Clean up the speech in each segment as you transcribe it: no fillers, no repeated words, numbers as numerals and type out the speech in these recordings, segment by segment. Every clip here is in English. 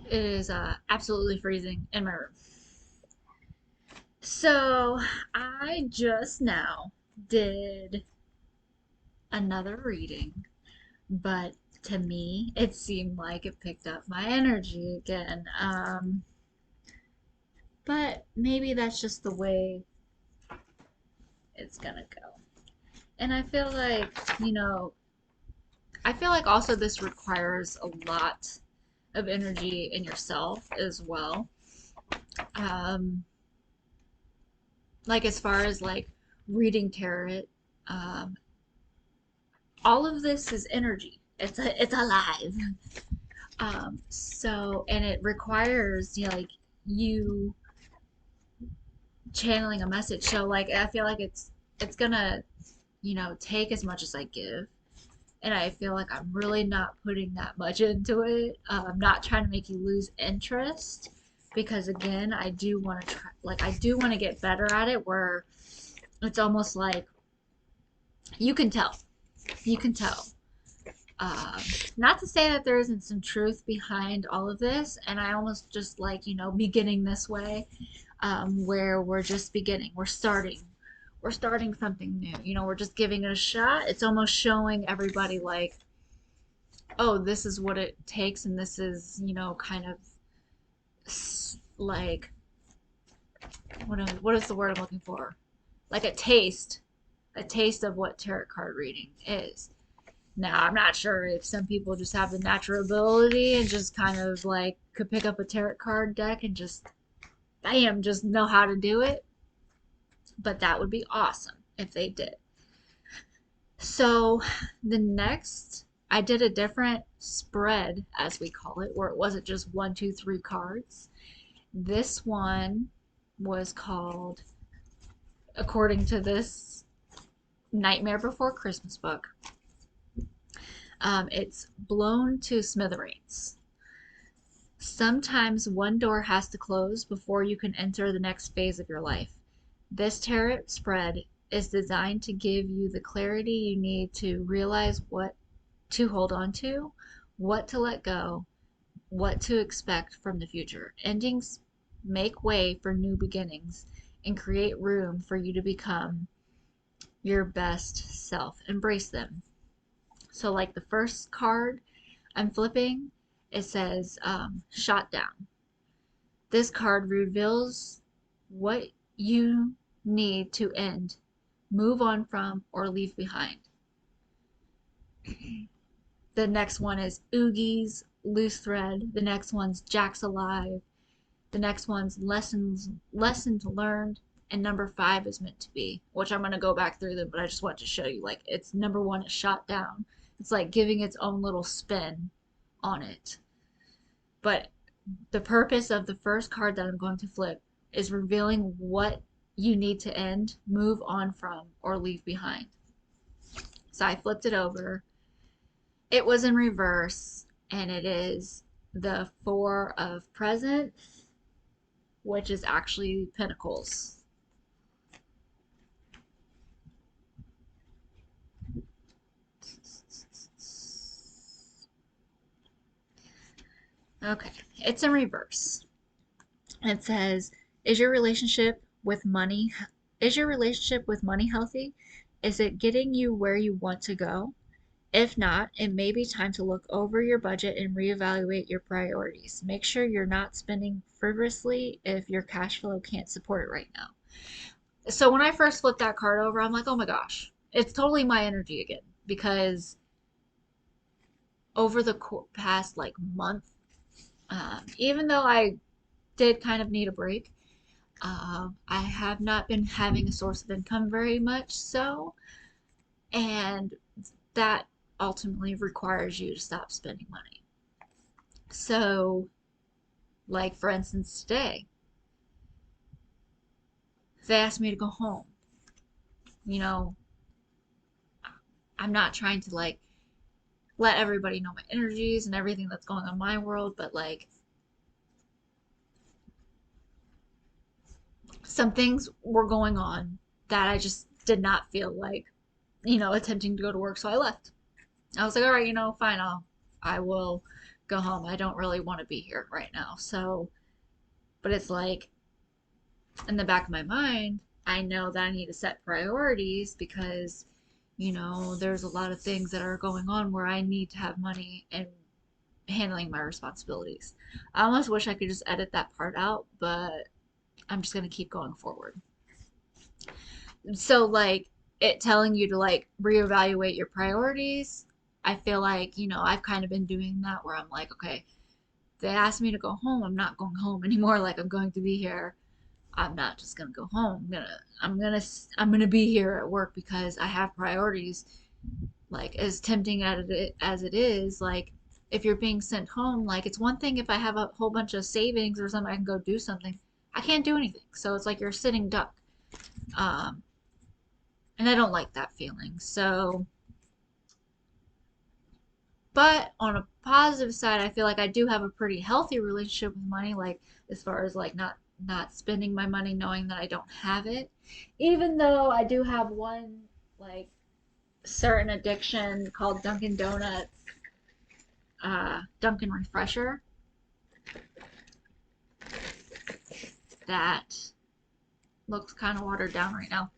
It is absolutely freezing in my room. So I just now did another reading, but to me, it seemed like it picked up my energy again. But maybe that's just the way it's gonna go. And I feel like also this requires a lot of energy in yourself as well. Um, like as far as like reading tarot, um, all of this is energy. It's alive. And it requires like you channeling a message. So like I feel like it's gonna take as much as I give, and I feel like I'm really not putting that much into it. I'm not trying to make you lose interest because again, I do want to get better at it where it's almost like you can tell. You can tell. Um, Not to say that there isn't some truth behind all of this, and I almost just like, beginning this way, where we're just beginning, we're starting something new. We're just giving it a shot. It's almost showing everybody like, oh, this is what it takes, and this is, kind of like, what is the word I'm looking for? Like a taste of what tarot card reading is. Now, I'm not sure if some people just have the natural ability and just kind of like could pick up a tarot card deck and just, bam, just know how to do it. But that would be awesome if they did. So, I did a different spread, as we call it, where it wasn't just one, two, three cards. This one was called, according to this Nightmare Before Christmas book, it's Blown to Smithereens. Sometimes one door has to close before you can enter the next phase of your life. This tarot spread is designed to give you the clarity you need to realize what to hold on to, what to let go, what to expect from the future. Endings make way for new beginnings and create room for you to become your best self. Embrace them. So, like the first card I'm flipping, it says shot down. This card reveals what you need to end, move on from, or leave behind. The next one is Oogies, Loose Thread. The next one's Jack's Alive. The next one's Lessons Learned. And number 5 is Meant to Be, which I'm going to go back through them, but I just want to show you. Like, it's number 1 is Shot Down. It's like giving its own little spin on it. But the purpose of the first card that I'm going to flip is revealing what you need to end, move on from, or leave behind. So I flipped it over. It was in reverse, and it is the Four of Presents, which is actually Pentacles. Okay, it's in reverse. It says, "Is your relationship with money healthy? Is it getting you where you want to go? If not, it may be time to look over your budget and reevaluate your priorities. Make sure you're not spending frivolously if your cash flow can't support it right now." So when I first flipped that card over, I'm like, oh my gosh, it's totally my energy again. Because over the past like month, even though I did kind of need a break, I have not been having a source of income very much so, and that ultimately requires you to stop spending money. So, like for instance, today, they asked me to go home. You know, I'm not trying to like let everybody know my energies and everything that's going on in my world, but like some things were going on that I just did not feel like, attempting to go to work, so I left. I was like, all right, fine, I will go home. I don't really want to be here right now. So, but it's like in the back of my mind, I know that I need to set priorities because, there's a lot of things that are going on where I need to have money and handling my responsibilities. I almost wish I could just edit that part out, but I'm just going to keep going forward. So, like, it telling you to like reevaluate your priorities, I feel like, I've kind of been doing that where I'm like, okay, they asked me to go home. I'm not going home anymore. Like, I'm going to be here. I'm not just gonna go home. I'm gonna be here at work because I have priorities. Like, as tempting as it is, like, if you're being sent home, like, it's one thing if I have a whole bunch of savings or something, I can go do something. I can't do anything, so it's like you're a sitting duck. Um, and I don't like that feeling. So, but on a positive side, I feel like I do have a pretty healthy relationship with money, like as far as like not spending my money knowing that I don't have it. Even though I do have one like certain addiction called Dunkin' Donuts, Dunkin' Refresher that looks kind of watered down right now.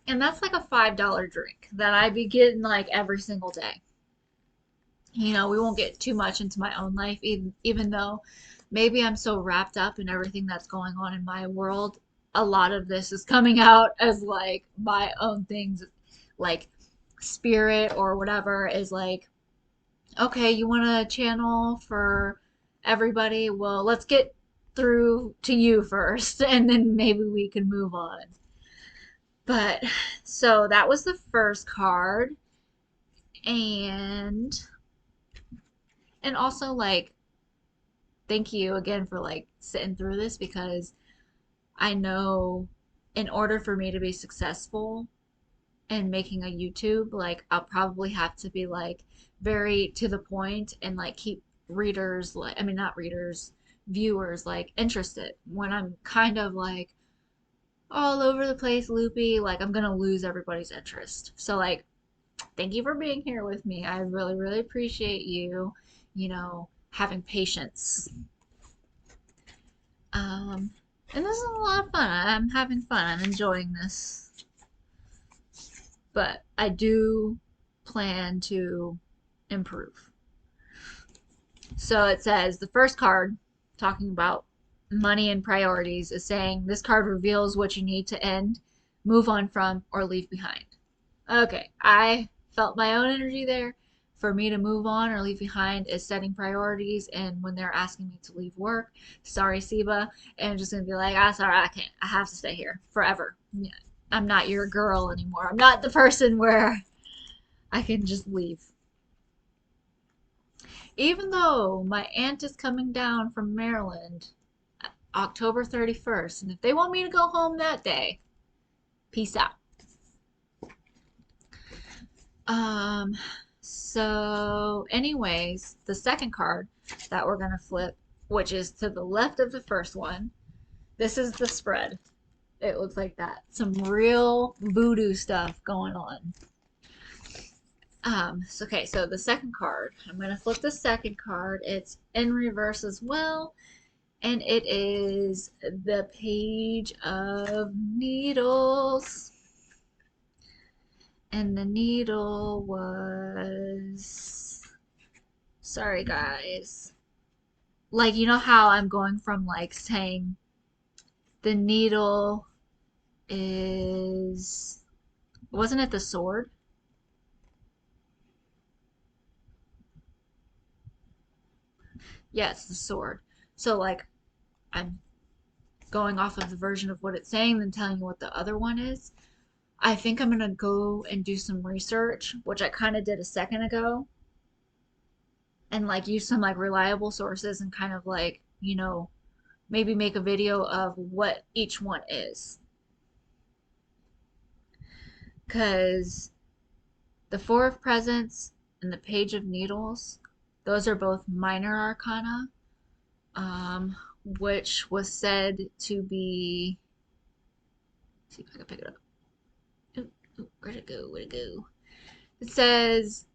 And that's like a $5 drink that I be getting like every single day. We won't get too much into my own life, even though maybe I'm so wrapped up in everything that's going on in my world. A lot of this is coming out as like my own things, like spirit or whatever is like, okay, you want a channel for everybody? Well, let's get through to you first, and then maybe we can move on. But so that was the first card, and also like thank you again for like sitting through this because I know in order for me to be successful in making a YouTube, like I'll probably have to be like very to the point and like keep readers like I mean not readers, viewers like interested. When I'm kind of like all over the place, loopy, like I'm gonna lose everybody's interest. So like thank you for being here with me. I really, really appreciate you, having patience. Um, and this is a lot of fun. I'm having fun. I'm enjoying this. But I do plan to improve. So it says the first card, talking about money and priorities, is saying this card reveals what you need to end, move on from, or leave behind. Okay, I felt my own energy there. For me to move on or leave behind is setting priorities, and when they're asking me to leave work, sorry, Siba, and I'm just gonna be like, ah, sorry, I can't. I have to stay here forever. Yeah, I'm not your girl anymore. I'm not the person where I can just leave. Even though my aunt is coming down from Maryland October 31st, and if they want me to go home that day, peace out. Um, so anyways, the second card that we're gonna flip, which is to the left of the first one, this is the spread. It looks like that. Some real voodoo stuff going on. Okay, so the second card, I'm gonna flip the second card. It's in reverse as well, and it is the Page of Needles. And the needle was, sorry guys, like how I'm going from like saying the needle is, wasn't it the sword? Yeah, it's the sword. So like I'm going off of the version of what it's saying then telling you what the other one is. I think I'm gonna go and do some research, which I kind of did a second ago, and like use some like reliable sources and kind of like maybe make a video of what each one is. Because the Four of Presents and the Page of Needles, those are both minor arcana, um, which was said to be. Let's see if I can pick it up. Ooh, ooh, where'd it go? Where'd it go? It says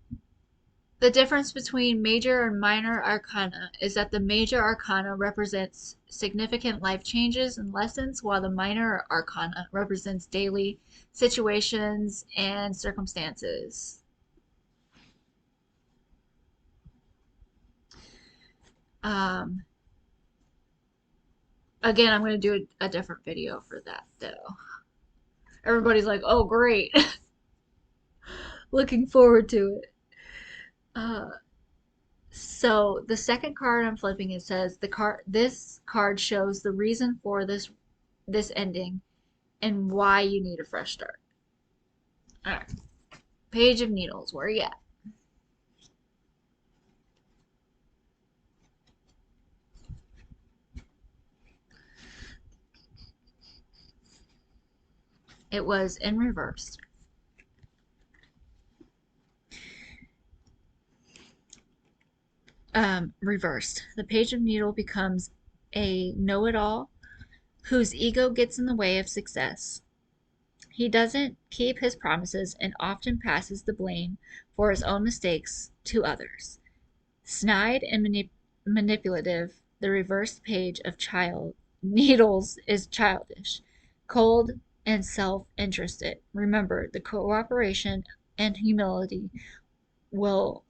The difference between major and minor arcana is that the major arcana represents significant life changes and lessons, while the minor arcana represents daily situations and circumstances. Um, Again, I'm going to do a different video for that, though. Everybody's like, oh, great. Looking forward to it. Uh, so the second card I'm flipping, it says this card shows the reason for this ending and why you need a fresh start. All right. Page of Needles, where you at? It was in reverse. Reversed. The Page of Needle becomes a know-it-all whose ego gets in the way of success. He doesn't keep his promises and often passes the blame for his own mistakes to others. Snide and manipulative, the reverse page of child needles is childish, cold, and self-interested. Remember, the cooperation and humility will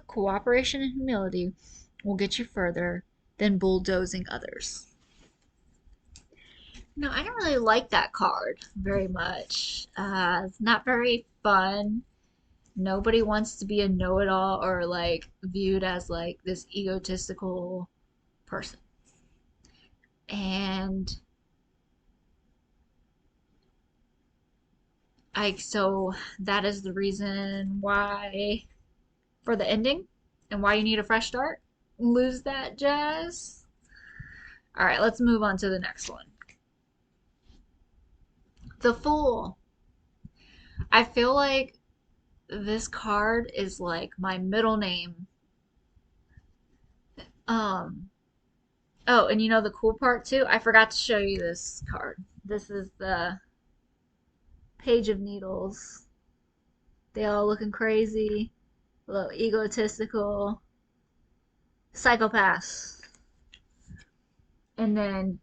cooperation and humility will get you further than bulldozing others. No, I don't really like that card very much. It's not very fun. Nobody wants to be a know-it-all or like viewed as like this egotistical person. And so that is the reason why for the ending and why you need a fresh start. Lose that jazz. All right, let's move on to the next one. The Fool. I feel like this card is like my middle name. Um, oh, and you know the cool part too? I forgot to show you this card. This is the Page of Needles. They all looking crazy, a little egotistical, psychopaths. And then,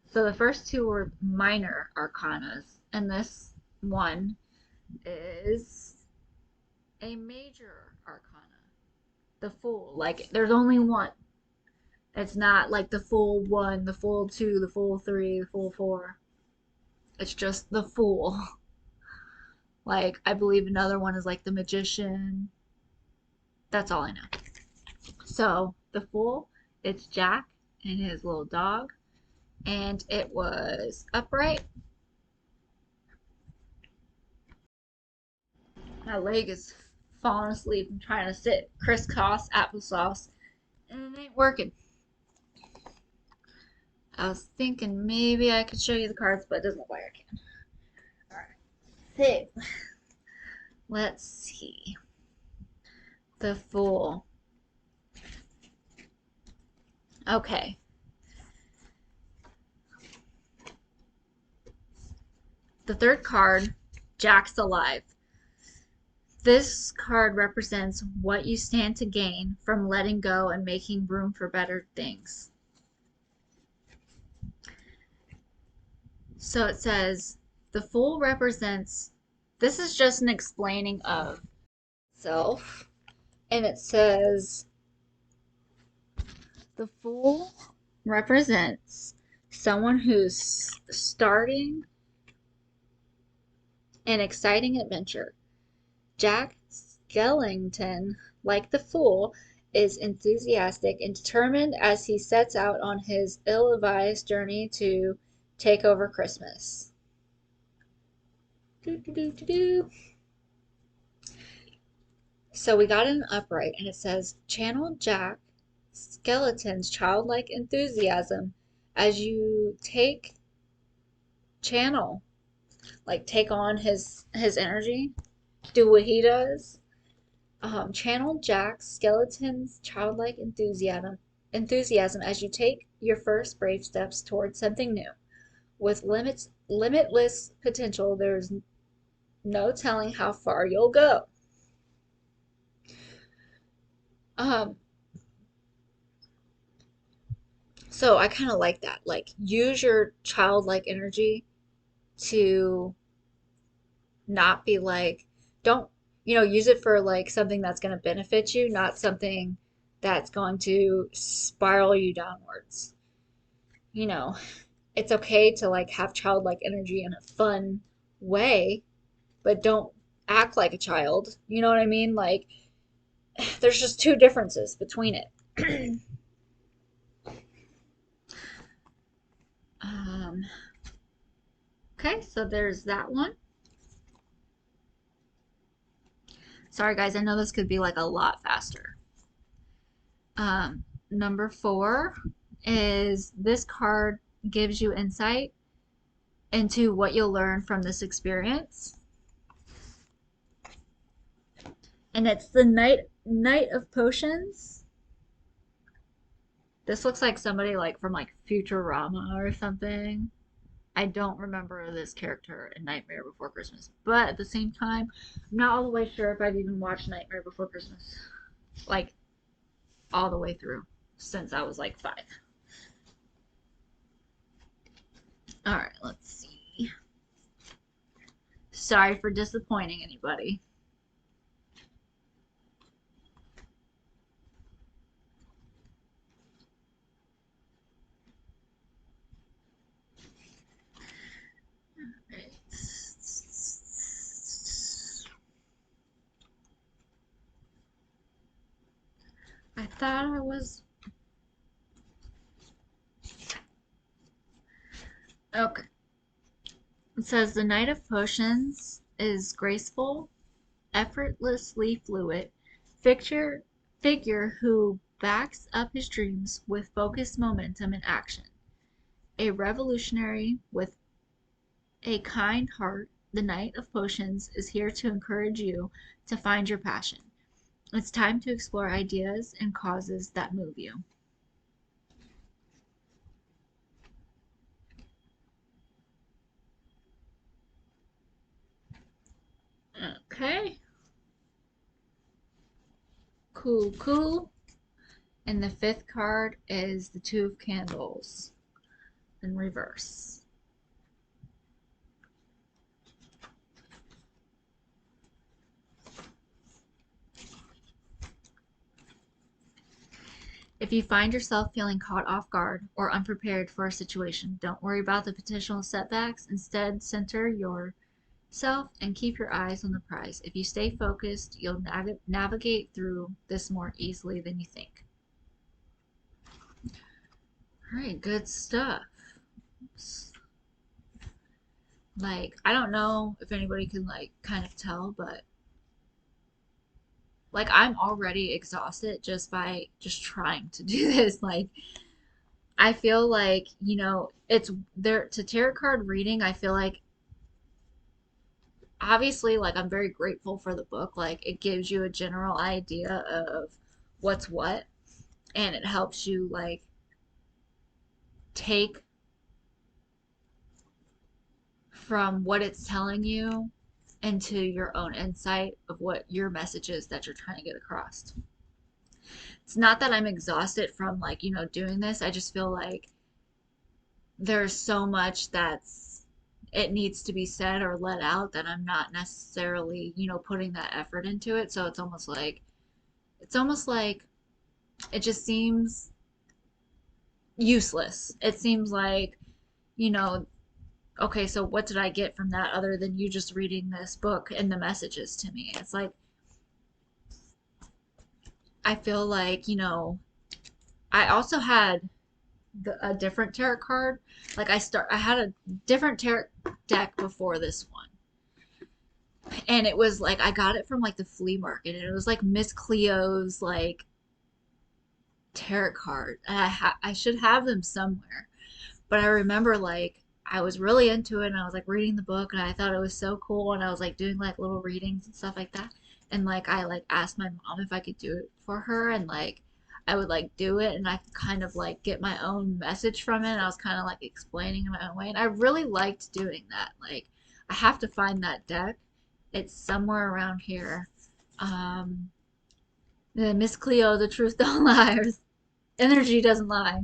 so the first two were minor arcanas, and this one is a major arcana. The Fool. Like, there's only one. It's not like the Fool 1, the Fool 2, the Fool 3, the Fool 4. It's just the Fool. Like, I believe another one is like the Magician. That's all I know. So, the Fool, it's Jack and his little dog, and it was upright. My leg is falling asleep. I'm trying to sit crisscross applesauce, and it ain't working. I was thinking maybe I could show you the cards, but it doesn't look like I can. Alright. So, let's see. The Fool. Okay. The third card, Jack's Alive. This card represents what you stand to gain from letting go and making room for better things. So it says, the Fool represents, this is just an explaining of self, and it says, the Fool represents someone who's starting an exciting adventure. Jack Skellington, like the Fool, is enthusiastic and determined as he sets out on his ill-advised journey to take over Christmas. So we got an upright, and it says, channel Jack Skeleton's childlike enthusiasm as you take on his energy, do what he does. Channel Jack Skeleton's childlike enthusiasm as you take your first brave steps towards something new. With limitless potential, there's no telling how far you'll go. Um, so I kind of like that. Like, use your childlike energy to not be like, don't, use it for like something that's going to benefit you, not something that's going to spiral you downwards. You know, it's okay to like have childlike energy in a fun way, but don't act like a child. You know what I mean? Like, there's just two differences between it. um, okay, so there's that one. Sorry, guys, I know this could be like a lot faster. Number four is this card gives you insight into what you'll learn from this experience. And it's the Knight of Potions. This looks like somebody like from like Futurama or something. I don't remember this character in Nightmare Before Christmas, but at the same time, I'm not all the way sure if I've even watched Nightmare Before Christmas, like all the way through since I was like 5. All right, let's see. Sorry for disappointing anybody. I thought I was okay. It says the Knight of Potions is graceful, effortlessly fluid figure figure who backs up his dreams with focused momentum and action. A revolutionary with a kind heart, the Knight of Potions is here to encourage you to find your passion. It's time to explore ideas and causes that move you. Okay, cool, cool. And the fifth card is the Two of Candles in reverse. If you find yourself feeling caught off guard or unprepared for a situation, don't worry about the potential setbacks. Instead, center yourself and keep your eyes on the prize. If you stay focused, you'll navigate through this more easily than you think. All right, good stuff. Like, I don't know if anybody can, like, kind of tell, but like, I'm already exhausted just by just trying to do this. Like, I feel like, it's there to tarot card reading. I feel like obviously, like, I'm very grateful for the book. Like, it gives you a general idea of what's what, and it helps you, like, take from what it's telling you into your own insight of what your message is that you're trying to get across. It's not that I'm exhausted from, like, doing this. I just feel like there's so much that's it needs to be said or let out that I'm not necessarily, putting that effort into it. So it's almost like it just seems useless. It seems like, you know, okay, so what did I get from that other than you just reading this book and the messages to me? It's like I feel like, I also had a different tarot card. Like I had a different tarot deck before this one. And it was like I got it from like the flea market and it was like Miss Cleo's like tarot card. And I should have them somewhere. But I remember like I was really into it and I was like reading the book and I thought it was so cool and I was like doing like little readings and stuff like that. And like I like asked my mom if I could do it for her and like I would like do it and I could kind of like get my own message from it and I was kind of like explaining in my own way and I really liked doing that. Like I have to find that deck. It's somewhere around here. Um Miss Cleo, the truth don't lie. Energy doesn't lie.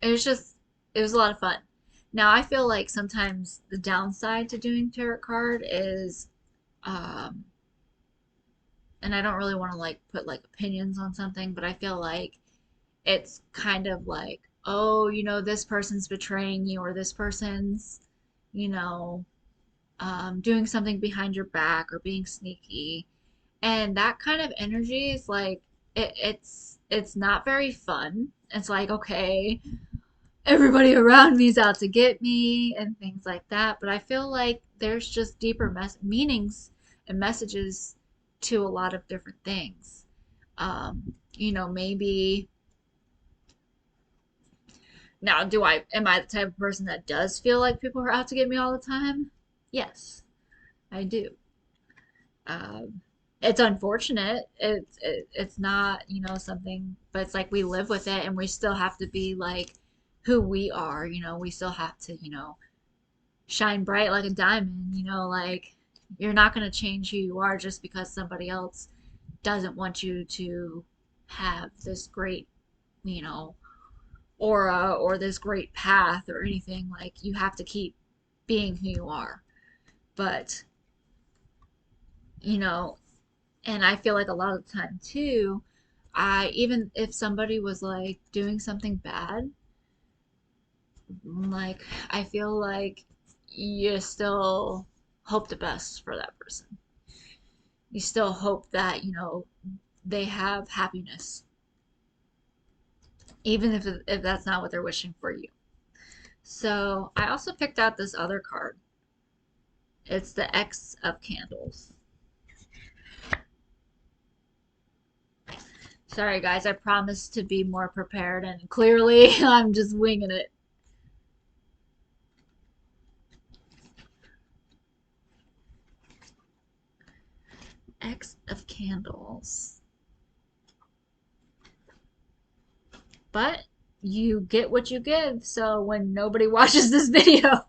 It was just, it was a lot of fun. Now I feel like sometimes the downside to doing tarot card is, um, and I don't really want to like put like opinions on something, but I feel like it's kind of like, oh, this person's betraying you, or this person's, you know, doing something behind your back or being sneaky. And that kind of energy is like, it's not very fun. It's like, okay, everybody around me is out to get me and things like that. But I feel like there's just deeper meanings and messages to a lot of different things. Maybe now, am I the type of person that does feel like people are out to get me all the time? Yes, I do. Um, it's unfortunate. It's not, something, but it's like we live with it and we still have to be like who we are, we still have to, shine bright like a diamond, like you're not going to change who you are just because somebody else doesn't want you to have this great, you know, aura or this great path or anything. Like you have to keep being who you are. But, you know, and I feel like a lot of the time too, even if somebody was like doing something bad, like I feel like you still hope the best for that person. You still hope that, they have happiness, even if that's not what they're wishing for you. So I also picked out this other card. It's the X of Candles. Sorry, guys, I promised to be more prepared, and clearly I'm just winging it. X of Candles. But you get what you give, so when nobody watches this video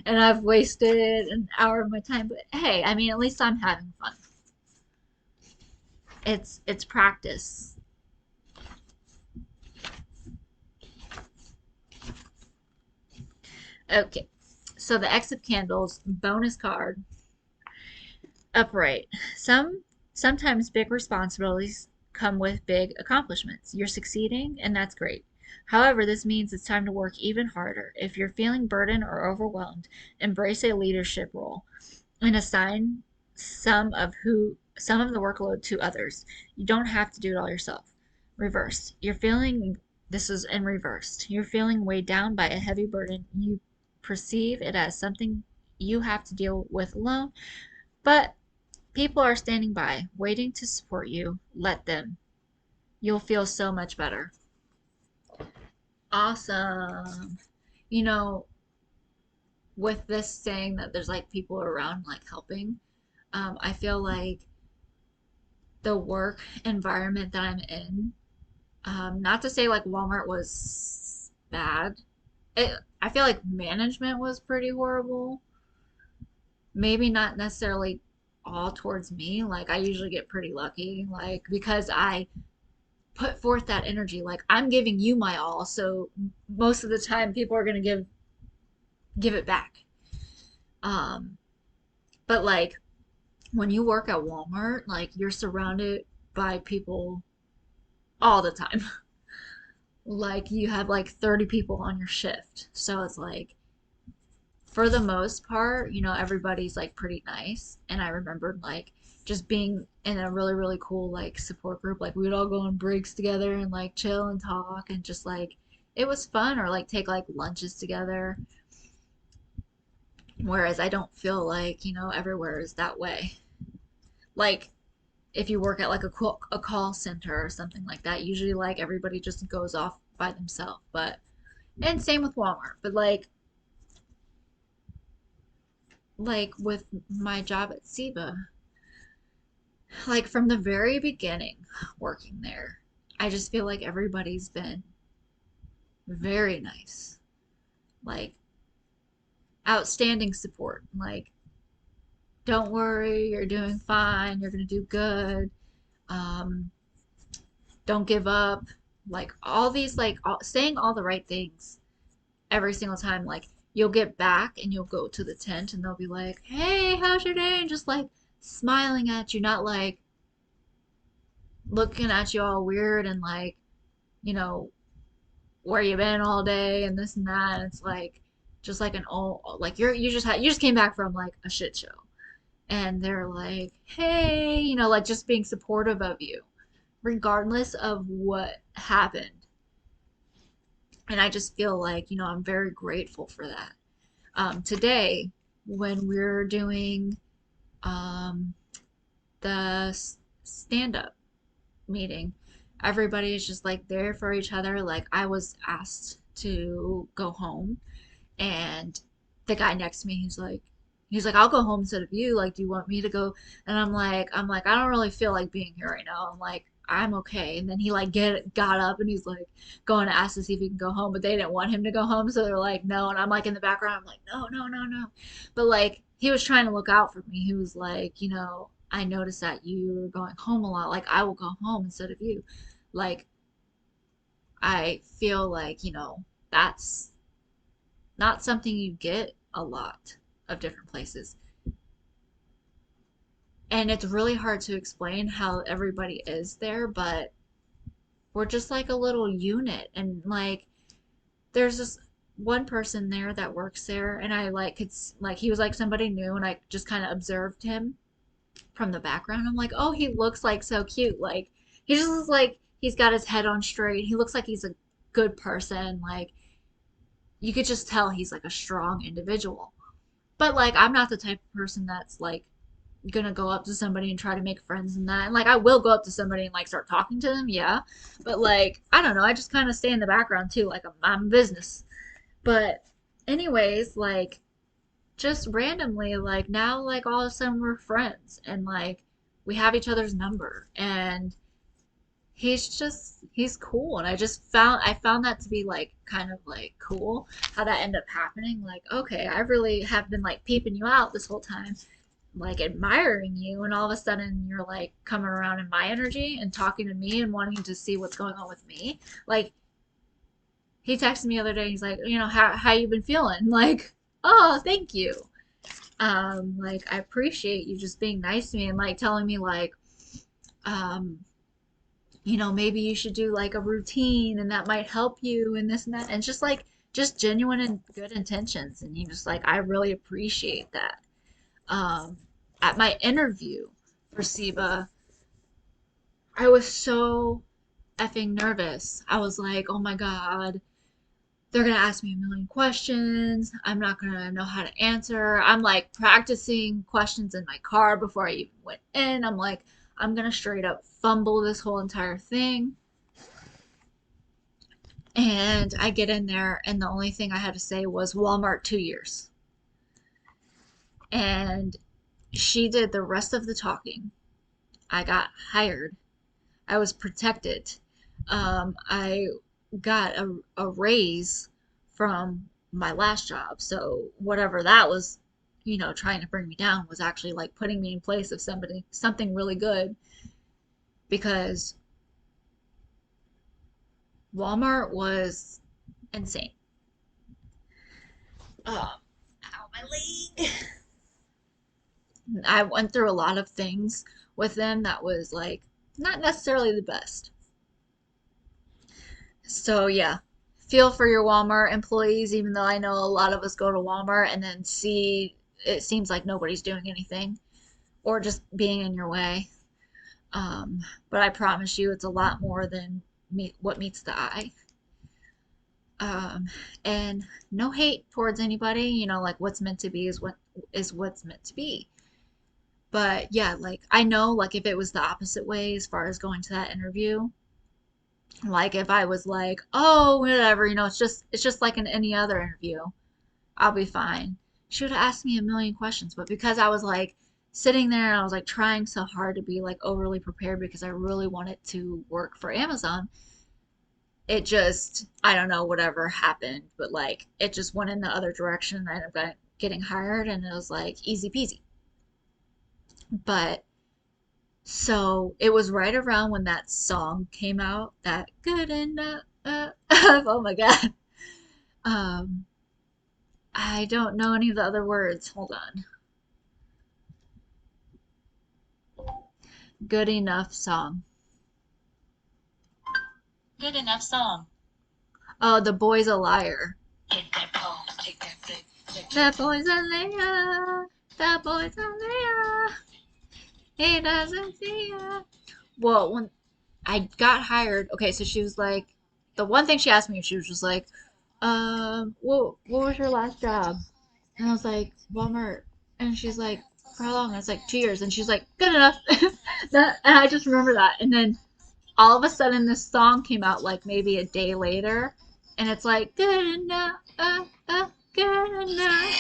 and I've wasted an hour of my time, but hey, I mean, at least I'm having fun. It's practice. Okay, so the X of Candles bonus card, upright. Sometimes big responsibilities come with big accomplishments. You're succeeding, and that's great. However, this means it's time to work even harder. If you're feeling burdened or overwhelmed, embrace a leadership role and assign some of the workload to others. You don't have to do it all yourself. Reversed. This is in reversed. You're feeling weighed down by a heavy burden. You perceive it as something you have to deal with alone, but people are standing by, waiting to support you. Let them. You'll feel so much better. Awesome. You know, with this saying that there's like people around like helping, I feel like the work environment that I'm in, not to say like Walmart was bad. I feel like management was pretty horrible. Maybe not necessarily all towards me. Like I usually get pretty lucky, like because I put forth that energy. Like I'm giving you my all, so most of the time people are gonna give it back. Um, but like when you work at Walmart, like you're surrounded by people all the time. Like you have like 30 people on your shift. So it's like for the most part, everybody's like pretty nice. And I remembered like just being in a really, really cool like support group. Like we would all go on breaks together and like chill and talk and just like it was fun or like take like lunches together. Whereas I don't feel like, everywhere is that way. Like if you work at like a call center or something like that, usually like everybody just goes off by themselves. But and same with Walmart. But like with my job at SIBA, like from the very beginning working there, I just feel like everybody's been very nice. Like outstanding support. Like don't worry, you're doing fine, you're gonna do good. Um, don't give up. Like all these, saying all the right things every single time. Like you'll get back and you'll go to the tent and they'll be like, "Hey, how's your day?" And just like smiling at you, not like looking at you all weird and like, you know, where you been all day and this and that. And it's like just like an old like you just came back from like a shit show and they're like, "Hey," like just being supportive of you regardless of what happened. And I just feel like, I'm very grateful for that. Today, when we're doing um, the stand up meeting, everybody is just like there for each other. Like, I was asked to go home, and the guy next to me, he's like, I'll go home instead of you. Like, do you want me to go? And I'm like, I don't really feel like being here right now. I'm like, I'm okay. And then he like got up and he's like going to ask to see if he can go home, but they didn't want him to go home, so they're like, no. And I'm like in the background, I'm like, no, no, no, no. But like he was trying to look out for me. He was like, I noticed that you were going home a lot. Like I will go home instead of you. Like I feel like, that's not something you get a lot of different places. And it's really hard to explain how everybody is there, but we're just like a little unit. And like, there's this one person there that works there, and I like like he was like somebody new, and I just kind of observed him from the background. I'm like, oh, he looks like so cute. Like, he just looks like he's got his head on straight. He looks like he's a good person. Like, you could just tell he's like a strong individual. But like I'm not the type of person that's like gonna go up to somebody and try to make friends and that. And like I will go up to somebody and like start talking to them, yeah. But like I don't know, I just kind of stay in the background too. Like I'm business. But anyways, like just randomly, like now, like all of a sudden we're friends and like we have each other's number and he's cool. And I found that to be like kind of like cool how that ended up happening. Like, okay, I really have been like peeping you out this whole time, like admiring you, and all of a sudden you're like coming around in my energy and talking to me and wanting to see what's going on with me. Like he texted me the other day, he's like, how you been feeling? Like, oh, thank you. Like I appreciate you just being nice to me and like telling me like, um, maybe you should do like a routine and that might help you and this and that. And just like just genuine and good intentions. And you just like, I really appreciate that. Um, at my interview for SIBA, I was so effing nervous. I was like, oh my God, they're gonna ask me a million questions. I'm not gonna know how to answer. I'm like practicing questions in my car before I even went in. I'm like, I'm gonna straight up fumble this whole entire thing. And I get in there, and the only thing I had to say was Walmart 2 years. And she did the rest of the talking. I got hired. I was protected. I got a raise from my last job. So whatever that was, trying to bring me down was actually like putting me in place of something really good because Walmart was insane. Ow, my leg. I went through a lot of things with them that was like not necessarily the best. So yeah, feel for your Walmart employees, even though I know a lot of us go to Walmart and then see it seems like nobody's doing anything or just being in your way. But I promise you, it's a lot more than what meets the eye. Um, and no hate towards anybody, like what's meant to be is what's meant to be. But yeah, like I know, like if it was the opposite way as far as going to that interview, like if I was like, oh, whatever, it's just like in any other interview, I'll be fine. She would have asked me a million questions, but because I was like sitting there and I was like trying so hard to be like overly prepared because I really wanted to work for Amazon, it just, I don't know, whatever happened, but like it just went in the other direction. I ended up getting hired and it was like easy peasy. But so it was right around when that song came out, that good enough. Oh my God. Um, I don't know any of the other words. Hold on. Good enough song. Good enough song. Oh, the boy's a liar. Take that ball, take that flick, flick, That flick. boy's a liar. That boy's a liar. He doesn't see ya. Well, when I got hired, okay, so she was like, the one thing she asked me, she was just like, what was your last job? And I was like, Walmart. And she's like, for how long? I was like, 2 years. And she's like, good enough. And I just remember that. And then all of a sudden, this song came out like maybe a day later. And it's like, good enough, good enough.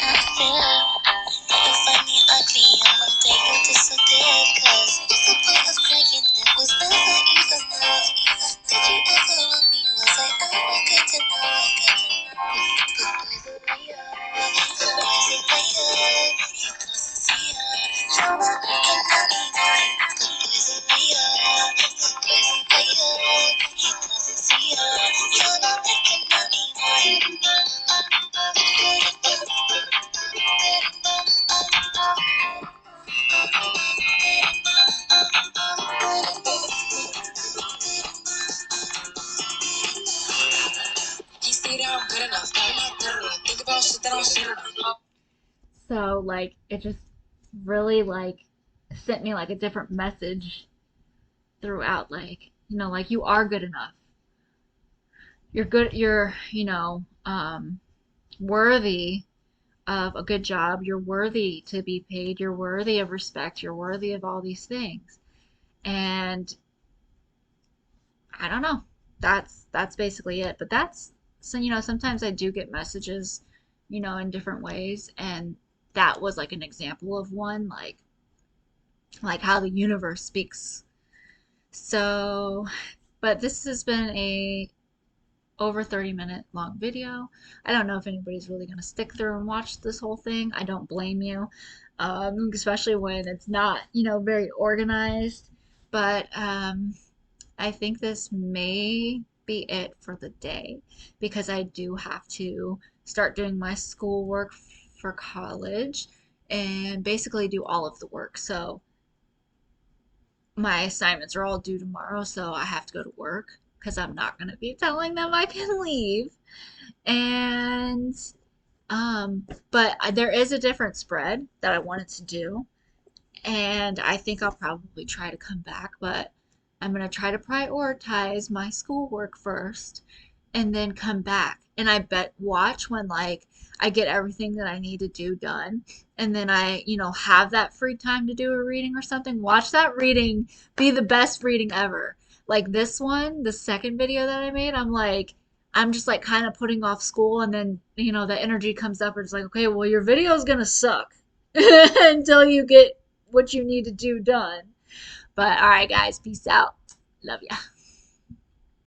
So like it just really like sent me like a different message throughout, like, like you are good enough. You're good, you're, worthy of a good job. You're worthy to be paid. You're worthy of respect. You're worthy of all these things. And I don't know. That's basically it. But that's so sometimes I do get messages, in different ways, and that was like an example of one, like how the universe speaks. So, but this has been a over 30-minute long video. I don't know if anybody's really going to stick through and watch this whole thing. I don't blame you, especially when it's not, very organized. But I think this may be it for the day because I do have to start doing my schoolwork for college and basically do all of the work. So my assignments are all due tomorrow, so I have to go to work because I'm not going to be telling them I can leave. And but there is a different spread that I wanted to do, and I think I'll probably try to come back, but I'm going to try to prioritize my schoolwork first and then come back. And I bet watch when like I get everything that I need to do done and then I, have that free time to do a reading or something. Watch that reading be the best reading ever. Like this one, the second video that I made, I'm just like kind of putting off school and then, the energy comes up and it's like, okay, well your video is gonna suck until you get what you need to do done. But all right, guys, peace out. Love ya.